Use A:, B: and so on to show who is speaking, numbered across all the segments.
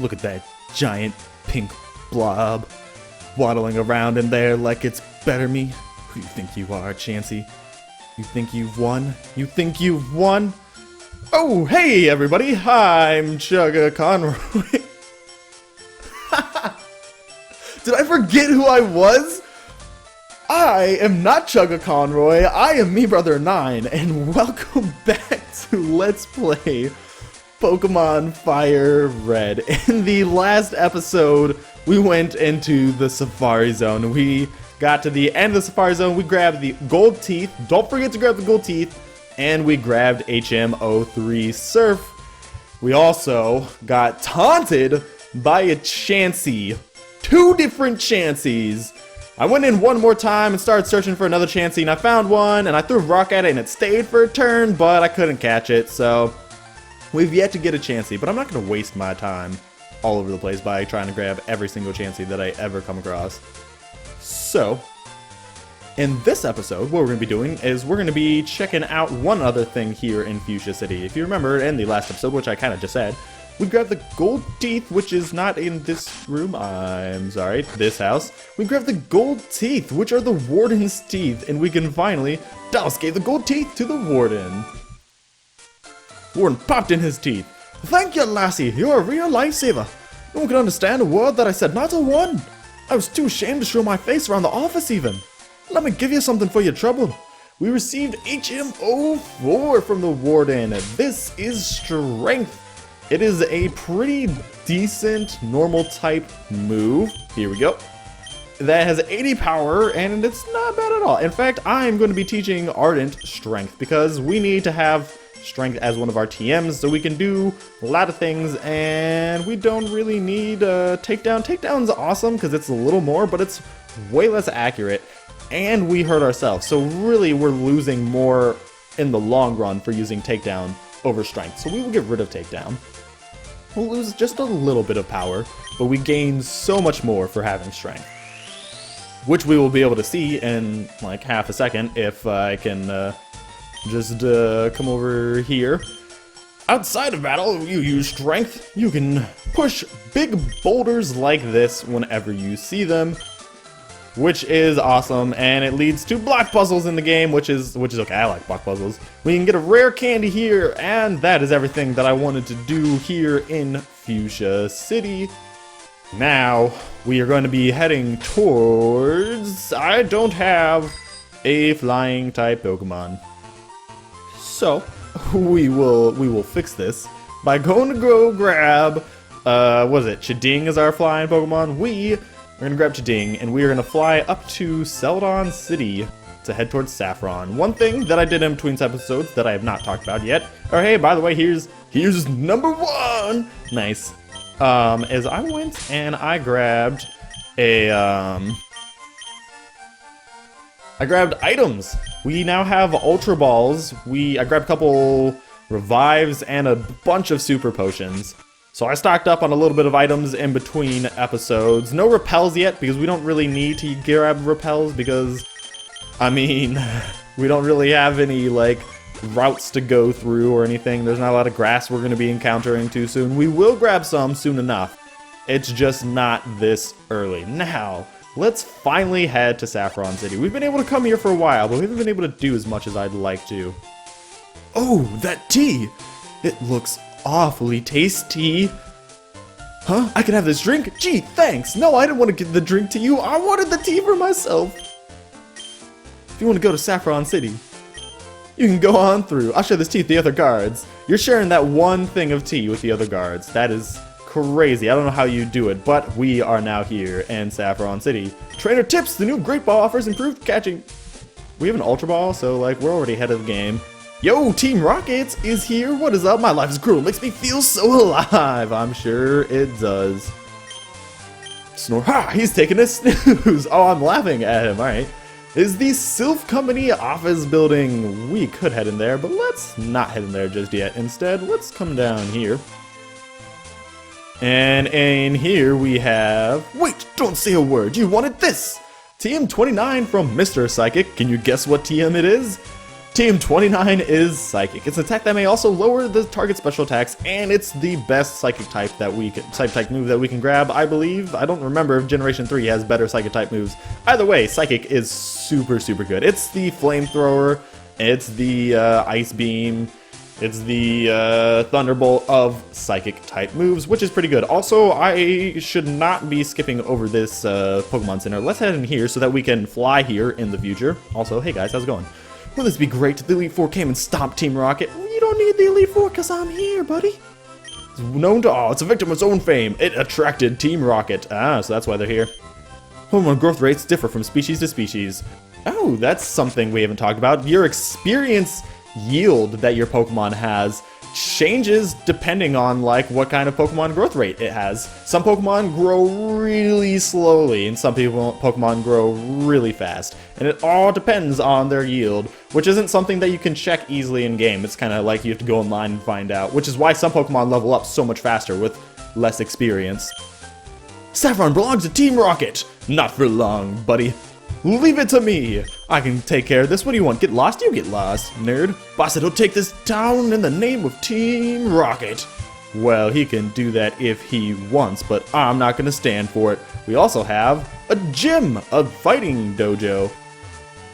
A: Look at that giant pink blob waddling around in there like it's better me. Who do you think you are, Chansey? You think you've won? You think you've won? Oh, hey everybody, I'm Chugga Conroy. Did I forget who I was? I am not Chugga Conroy, I am me brother 9, and welcome back to Let's Play Pokemon Fire Red. In the last episode, we went into the Safari Zone. We got to the end of the Safari Zone, we grabbed the gold teeth, don't forget to grab the gold teeth, and we grabbed HM03 Surf. We also got taunted by a Chansey. 2 different Chanseys. I went in one more time and started searching for another Chansey, and I found one, and I threw a rock at it, and it stayed for a turn, but I couldn't catch it, so we've yet to get a Chansey, but I'm not going to waste my time all over the place by trying to grab every single Chansey that I ever come across. So, in this episode, what we're going to be doing is we're going to be checking out one other thing here in Fuchsia City. If you remember in the last episode, which I kind of just said, we grabbed the gold teeth, which is not in this room, I'm sorry, this house. We grabbed the gold teeth, which are the warden's teeth, and we can finally, Dallas gave the gold teeth to the warden. Warden popped in his teeth. Thank you, lassie, you're a real lifesaver. No one can understand a word that I said, not a one. I was too ashamed to show my face around the office even. Let me give you something for your trouble. We received HM04 from the warden. This is strength. It is a pretty decent normal type move. Here we go. That has 80 power and it's not bad at all. In fact, I'm going to be teaching Ardent strength because we need to have strength as one of our TMs so we can do a lot of things, and we don't really need takedown. Takedown's awesome because it's a little more, but it's way less accurate, and we hurt ourselves. So really we're losing more in the long run for using takedown over strength. So we will get rid of takedown. We'll lose just a little bit of power, but we gain so much more for having strength, which we will be able to see in like half a second if I can just come over here. Outside of battle, you use strength. You can push big boulders like this whenever you see them, which is awesome, and it leads to block puzzles in the game, which is okay. I like block puzzles. We can get a rare candy here, and that is everything that I wanted to do here in Fuchsia City. Now, we are going to be heading towards... I don't have a flying type Pokemon. So, we will fix this by going to go grab, what is it? Chiding is our flying Pokemon. We're going to grab Chiding, and we are going to fly up to Celadon City to head towards Saffron. One thing that I did in between episodes that I have not talked about yet, or hey, by the way, here's number 1! Nice. Is I went and I grabbed I grabbed items. We now have Ultra Balls. I grabbed a couple revives and a bunch of super potions. So I stocked up on a little bit of items in between episodes. No repels yet because we don't really need to grab repels because, I mean, we don't really have any like routes to go through or anything. There's not a lot of grass we're going to be encountering too soon. We will grab some soon enough. It's just not this early. Now, let's finally head to Saffron City. We've been able to come here for a while, but we haven't been able to do as much as I'd like to. Oh, that tea! It looks awfully tasty. Huh? I can have this drink? Gee, thanks! No, I didn't want to give the drink to you. I wanted the tea for myself. If you want to go to Saffron City, you can go on through. I'll share this tea with the other guards. You're sharing that one thing of tea with the other guards. That is crazy. I don't know how you do it, but we are now here in Saffron City. Trainer tips! The new Great Ball offers improved catching. We have an Ultra Ball, so like we're already ahead of the game. Yo, Team Rockets is here. What is up? My life is cruel. Makes me feel so alive. I'm sure it does. Snore. Ha! He's taking a snooze. Oh, I'm laughing at him. All right. Is the Sylph Company office building. We could head in there, but let's not head in there just yet. Instead, let's come down here. And in here we have... Wait, don't say a word. You wanted this. TM29 from Mr. Psychic. Can you guess what TM it is? Team 29 is Psychic. It's an attack that may also lower the target special attacks, and it's the best Psychic type that type move that we can grab, I believe. I don't remember if Generation 3 has better Psychic type moves. Either way, Psychic is super good. It's the Flamethrower, it's the Ice Beam, it's the Thunderbolt of Psychic type moves, which is pretty good. Also, I should not be skipping over this Pokemon Center. Let's head in here so that we can fly here in the future. Also, hey guys, how's it going? Wouldn't this be great if the Elite Four came and stomped Team Rocket? You don't need the Elite Four because I'm here, buddy. It's known to all. It's a victim of its own fame. It attracted Team Rocket. Ah, so that's why they're here. Pokemon growth rates differ from species to species. Oh, that's something we haven't talked about. Your experience yield that your Pokemon has changes depending on like what kind of Pokemon growth rate it has. Some Pokemon grow really slowly and some Pokemon grow really fast. And it all depends on their yield, which isn't something that you can check easily in game. It's kind of like you have to go online and find out, which is why some Pokemon level up so much faster with less experience. Saffron belongs to Team Rocket. Not for long, buddy. Leave it to me! I can take care of this. What do you want? Get lost? You get lost, nerd. Boss said he'll take this town in the name of Team Rocket. Well, he can do that if he wants, but I'm not gonna stand for it. We also have a gym, a Fighting Dojo.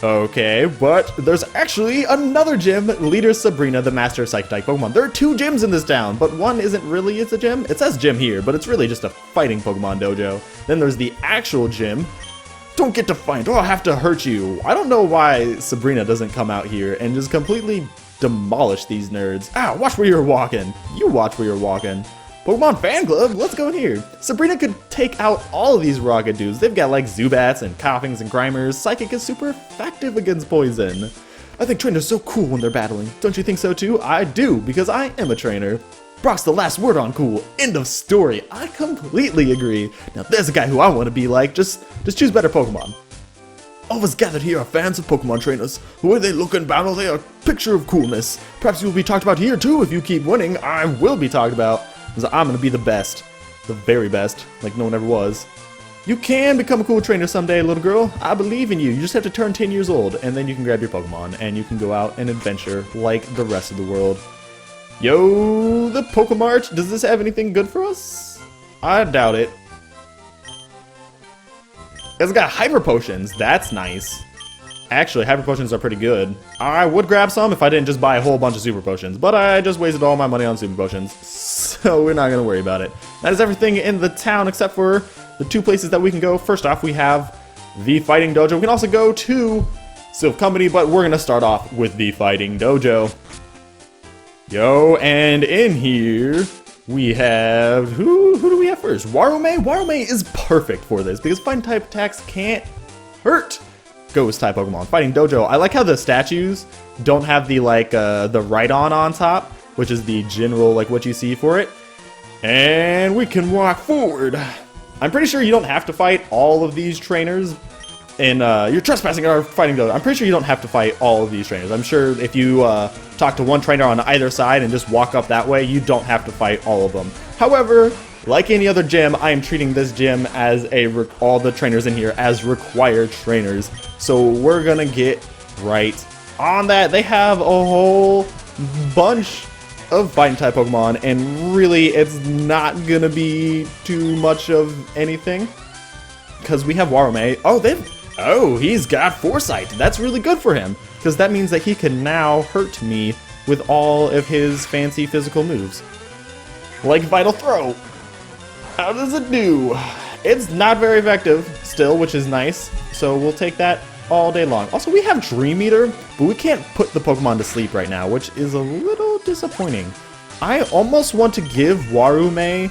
A: Okay, but there's actually another gym, Leader Sabrina, the master of Psychic-type Pokemon. There are 2 gyms in this town, but one isn't really a gym. It says gym here, but it's really just a fighting Pokemon dojo. Then there's the actual gym. Don't get defiant, or I'll have to hurt you. I don't know why Sabrina doesn't come out here and just completely demolish these nerds. Ow, watch where you're walking. You watch where you're walking. Pokemon Fan Club, let's go in here. Sabrina could take out all of these rocket dudes. They've got like Zubats and Coughings and Grimers. Psychic is super effective against poison. I think trainers are so cool when they're battling. Don't you think so too? I do, because I am a trainer. Brock's the last word on cool. End of story. I completely agree. Now there's a guy who I want to be like. Just choose better Pokemon. All of us gathered here are fans of Pokemon trainers. The way they look in battle, they are a picture of coolness. Perhaps you will be talked about here too if you keep winning. I will be talked about, because I'm going to be the best. The very best, like no one ever was. You can become a cool trainer someday, little girl. I believe in you. You just have to turn 10 years old, and then you can grab your Pokemon, and you can go out and adventure like the rest of the world. Yo, the Pokemart, does this have anything good for us? I doubt it. It's got Hyper Potions, that's nice. Actually, Hyper Potions are pretty good. I would grab some if I didn't just buy a whole bunch of Super Potions, but I just wasted all my money on Super Potions, so we're not gonna worry about it. That is everything in the town except for the 2 places that we can go. First off, we have the Fighting Dojo. We can also go to Silph Company, but we're gonna start off with the Fighting Dojo. Yo, and in here, we have, who do we have first? Warume? Warume is perfect for this, because fighting type attacks can't hurt ghost type Pokemon. Fighting Dojo, I like how the statues don't have the, like, the Rhydon on top, which is the general, like, what you see for it. And we can walk forward. I'm pretty sure you don't have to fight all of these trainers. And you're trespassing our Fighting Dojo. I'm pretty sure you don't have to fight all of these trainers. I'm sure if you talk to one trainer on either side and just walk up that way, you don't have to fight all of them. However, like any other gym, I am treating this gym as all the trainers in here as required trainers. So we're gonna get right on that. They have a whole bunch of fighting type Pokemon, and really it's not gonna be too much of anything. Because we have Warume. Oh, he's got Foresight. That's really good for him, because that means that he can now hurt me with all of his fancy physical moves. Like Vital Throw. How does it do? It's not very effective still, which is nice, so we'll take that all day long. Also, we have Dream Eater, but we can't put the Pokemon to sleep right now, which is a little disappointing. I almost want to give Warume,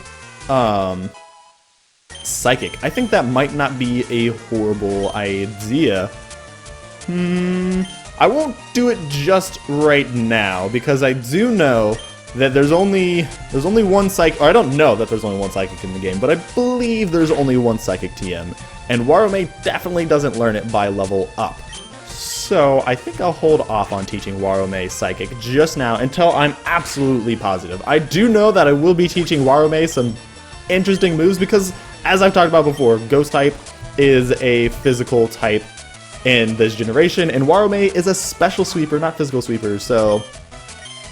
A: Psychic. I think that might not be a horrible idea. I won't do it just right now, because I do know that there's only one Psychic, or I don't know that there's only one Psychic in the game, but I believe there's only one Psychic TM, and Warume definitely doesn't learn it by level up. So I think I'll hold off on teaching Warume Psychic just now until I'm absolutely positive. I do know that I will be teaching Warume some interesting moves, because as I've talked about before, Ghost type is a physical type in this generation, and Warome is a special sweeper, not physical sweeper, so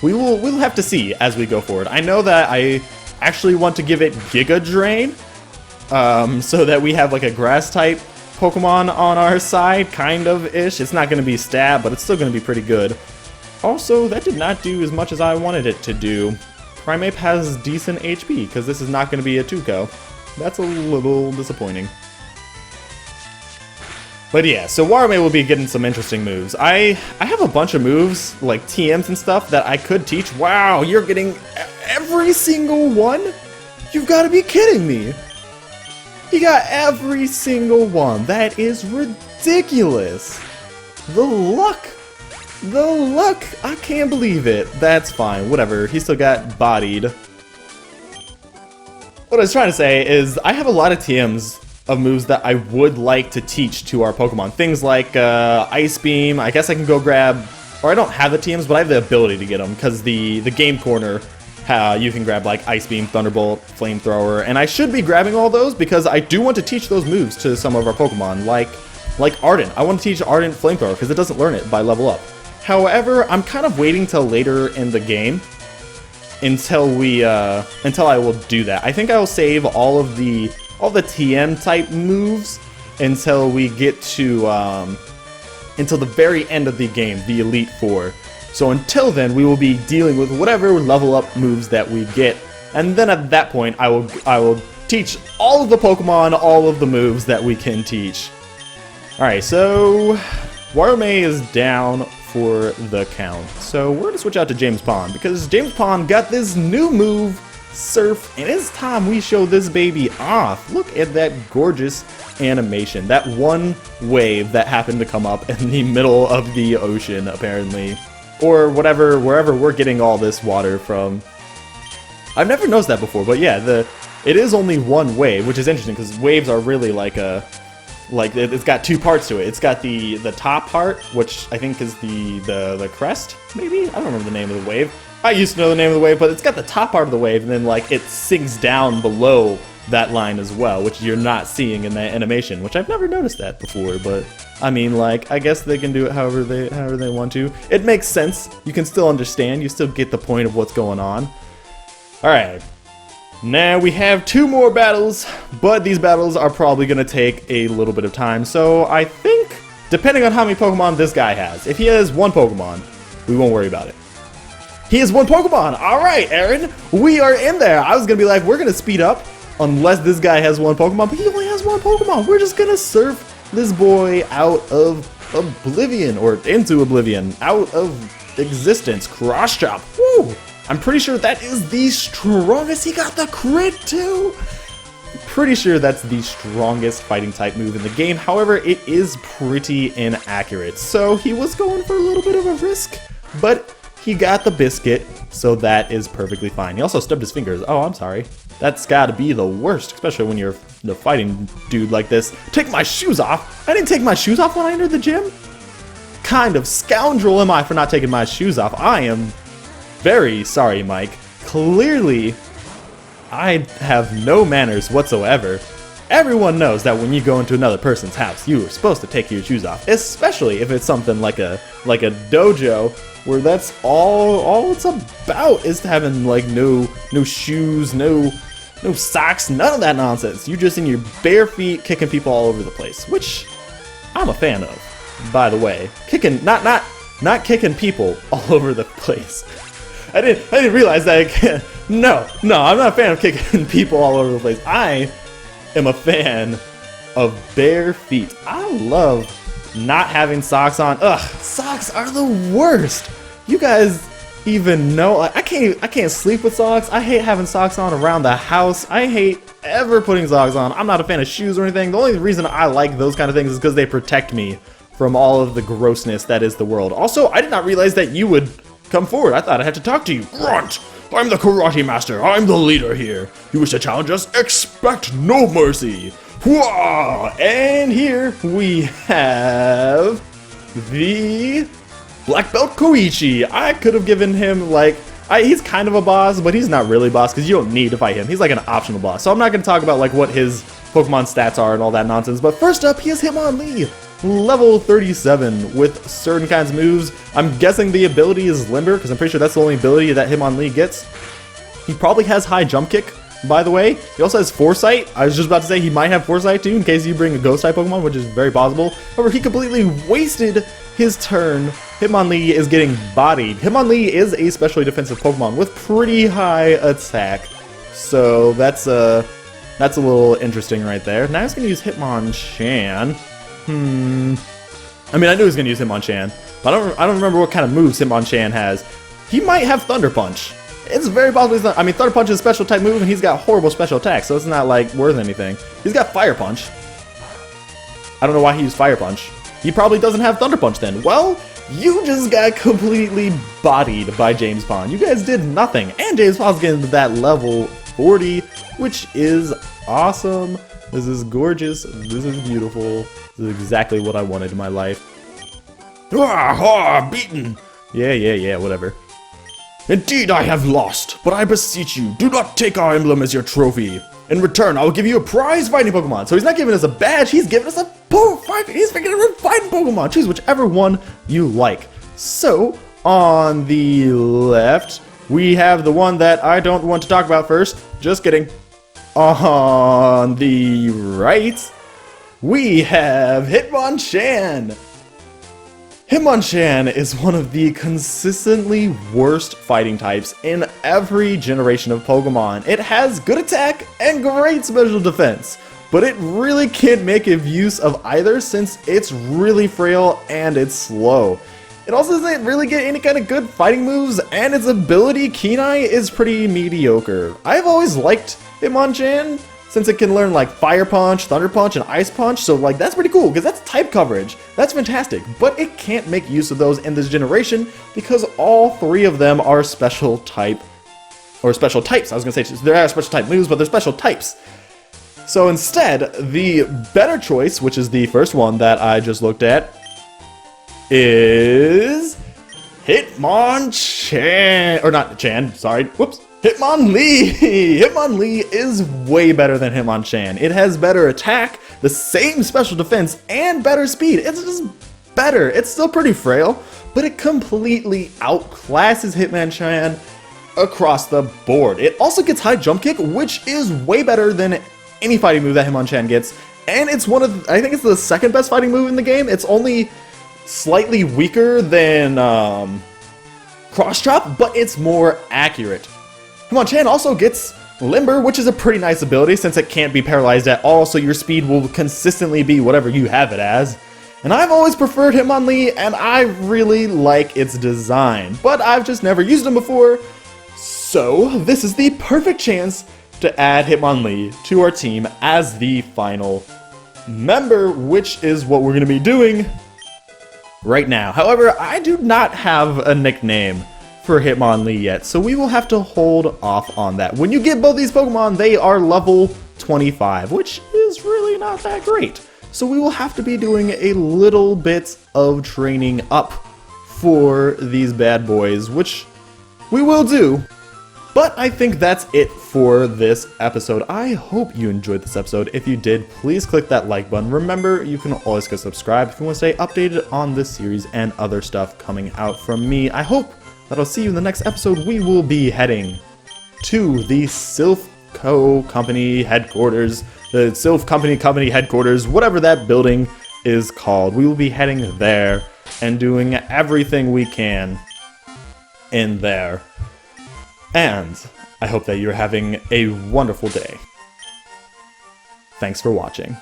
A: we'll have to see as we go forward. I know that I actually want to give it Giga Drain, so that we have like a grass type Pokemon on our side, kind of ish. It's not going to be stab, but it's still going to be pretty good. Also, that did not do as much as I wanted it to do. Primeape has decent HP, because this is not going to be a Tuco. That's a little disappointing. But yeah, so Warame will be getting some interesting moves. I have a bunch of moves, like TMs and stuff, that I could teach. Wow, you're getting every single one? You've got to be kidding me. You got every single one. That is ridiculous. The luck. The luck. I can't believe it. That's fine. Whatever. He still got bodied. What I was trying to say is I have a lot of TMs of moves that I would like to teach to our Pokemon. Things like Ice Beam. I guess I can go grab... Or I don't have the TMs, but I have the ability to get them. Because the Game Corner... you can grab like Ice Beam, Thunderbolt, Flamethrower, and I should be grabbing all those because I do want to teach those moves to some of our Pokemon, like Ardent. I want to teach Ardent Flamethrower because it doesn't learn it by level up. However, I'm kind of waiting till later in the game until I will do that. I think I will save all the TM type moves until we get to until the very end of the game, the Elite Four. So until then, we will be dealing with whatever level up moves that we get, and then at that point, I will teach all of the Pokemon all of the moves that we can teach. All right, so Warame is down for the count. So we're gonna switch out to James Pond because James Pond got this new move, Surf, and it's time we show this baby off. Look at that gorgeous animation. That one wave that happened to come up in the middle of the ocean, apparently. Or whatever, wherever we're getting all this water from. I've never noticed that before, but yeah, it is only one wave, which is interesting because waves are really it's got two parts to it. It's got the top part, which I think is the crest, maybe? I don't remember the name of the wave. I used to know the name of the wave, but it's got the top part of the wave, and then like it sinks down below that line as well, which you're not seeing in that animation, which I've never noticed that before, but I mean, like, I guess they can do it however they want to. It makes sense. You can still understand. You still get the point of what's going on. All right. Now we have 2 more battles, but these battles are probably going to take a little bit of time. So I think, depending on how many Pokemon this guy has, if he has 1 Pokemon, we won't worry about it. He has 1 Pokemon. All right, Aaron, we are in there. I was going to be like, we're going to speed up unless this guy has 1 Pokemon, but he only has 1 Pokemon. We're just going to surf this boy out of oblivion, or into oblivion, out of existence. Cross chop. Woo! I'm pretty sure that is the strongest. He got the crit too. Pretty sure that's the strongest fighting type move in the game. However, it is pretty inaccurate. So he was going for a little bit of a risk, but he got the biscuit, so that is perfectly fine. He also stubbed his fingers. Oh, I'm sorry. That's gotta be the worst, especially when you're the fighting dude like this. Take my shoes off! I didn't take my shoes off when I entered the gym? Kind of scoundrel am I for not taking my shoes off. I am very sorry, Mike. Clearly, I have no manners whatsoever. Everyone knows that when you go into another person's house, you are supposed to take your shoes off, especially if it's something like a dojo, where that's all it's about, is having like no shoes, no socks, none of that nonsense. You're just in your bare feet kicking people all over the place, which I'm a fan of, by the way. Kicking, not kicking people all over the place. I didn't realize that. No, I'm not a fan of kicking people all over the place. I am a fan of bare feet. I love not having socks on. Ugh, socks are the worst. You guys even know, I can't sleep with socks. I hate having socks on around the house. I hate ever putting socks on. I'm not a fan of shoes or anything. The only reason I like those kind of things is because they protect me from all of the grossness that is the world. Also, I did not realize that you would come forward. I thought I had to talk to you. Grunt! I'm the karate master. I'm the leader here. You wish to challenge us? Expect no mercy. Hwah! And here we have the Black Belt Koichi. I could have given him, like, he's kind of a boss, but he's not really a boss because you don't need to fight him. He's like an optional boss. So I'm not going to talk about like what his Pokemon stats are and all that nonsense. But first up, he has Hitmonlee. level 37 with certain kinds of moves. I'm guessing the ability is Limber, because I'm pretty sure that's the only ability that Hitmonlee gets. He probably has high jump kick, by the way. He also has Foresight. I was just about to say he might have Foresight too, in case you bring a Ghost-type Pokemon, which is very possible. However, he completely wasted his turn. Hitmonlee is getting bodied. Hitmonlee is a specially defensive Pokemon with pretty high attack. So that's a little interesting right there. Now he's going to use Hitmonchan. I mean, I knew he was going to use Hitmonchan, but I don't remember what kind of moves Hitmonchan has. He might have Thunder Punch. It's very possible. I mean, Thunder Punch is a special type move, and he's got horrible special attacks, so it's not like worth anything. He's got Fire Punch. I don't know why he used Fire Punch. He probably doesn't have Thunder Punch then. Well, you just got completely bodied by James Pond. You guys did nothing, and James Pond's getting to that level 40, which is awesome. This is gorgeous. This is beautiful. This is exactly what I wanted in my life. Beaten. Yeah, whatever. Indeed, I have lost, but I beseech you, do not take our emblem as your trophy. In return, I will give you a prize fighting Pokemon. So he's not giving us a badge, he's giving us a fighting. He's giving us a fighting Pokemon. Choose whichever one you like. So, on the left, we have the one that I don't want to talk about first. Just kidding. On the right, we have Hitmonchan. Hitmonchan is one of the consistently worst fighting types in every generation of Pokemon. It has good attack and great special defense, but it really can't make use of either since it's really frail and it's slow. It also doesn't really get any kind of good fighting moves, and its ability, Kenai, is pretty mediocre. I've always liked Hitmonchan, since it can learn like Fire Punch, Thunder Punch, and Ice Punch, so like that's pretty cool, because that's type coverage. That's fantastic, but it can't make use of those in this generation, because all three of them are special type, or special types. I was going to say, there are special type moves, but they're special types. So instead, the better choice, which is the first one that I just looked at, is Hitmonchan, or not Chan, sorry, whoops. Hitmonlee! Hitmonlee is way better than Hitmonchan. It has better attack, the same special defense, and better speed. It's just better. It's still pretty frail, but it completely outclasses Hitmonchan across the board. It also gets high jump kick, which is way better than any fighting move that Hitmonchan gets. And it's one of, I think it's the second best fighting move in the game. It's only slightly weaker than Cross Chop, but it's more accurate. Hitmonchan also gets Limber, which is a pretty nice ability since it can't be paralyzed at all, so your speed will consistently be whatever you have it as. And I've always preferred Hitmonlee, and I really like its design, but I've just never used them before, so this is the perfect chance to add Hitmonlee to our team as the final member, which is what we're going to be doing right now. However, I do not have a nickname for Hitmonlee yet, so we will have to hold off on that. When you get both these Pokemon, they are level 25, which is really not that great. So we will have to be doing a little bit of training up for these bad boys, which we will do. But I think that's it for this episode. I hope you enjoyed this episode. If you did, please click that like button. Remember, you can always go subscribe if you want to stay updated on this series and other stuff coming out from me. I hope that I'll see you in the next episode. We will be heading to the Sylph Co. Company headquarters, the Sylph Company headquarters, whatever that building is called. We will be heading there and doing everything we can in there. And I hope that you're having a wonderful day. Thanks for watching.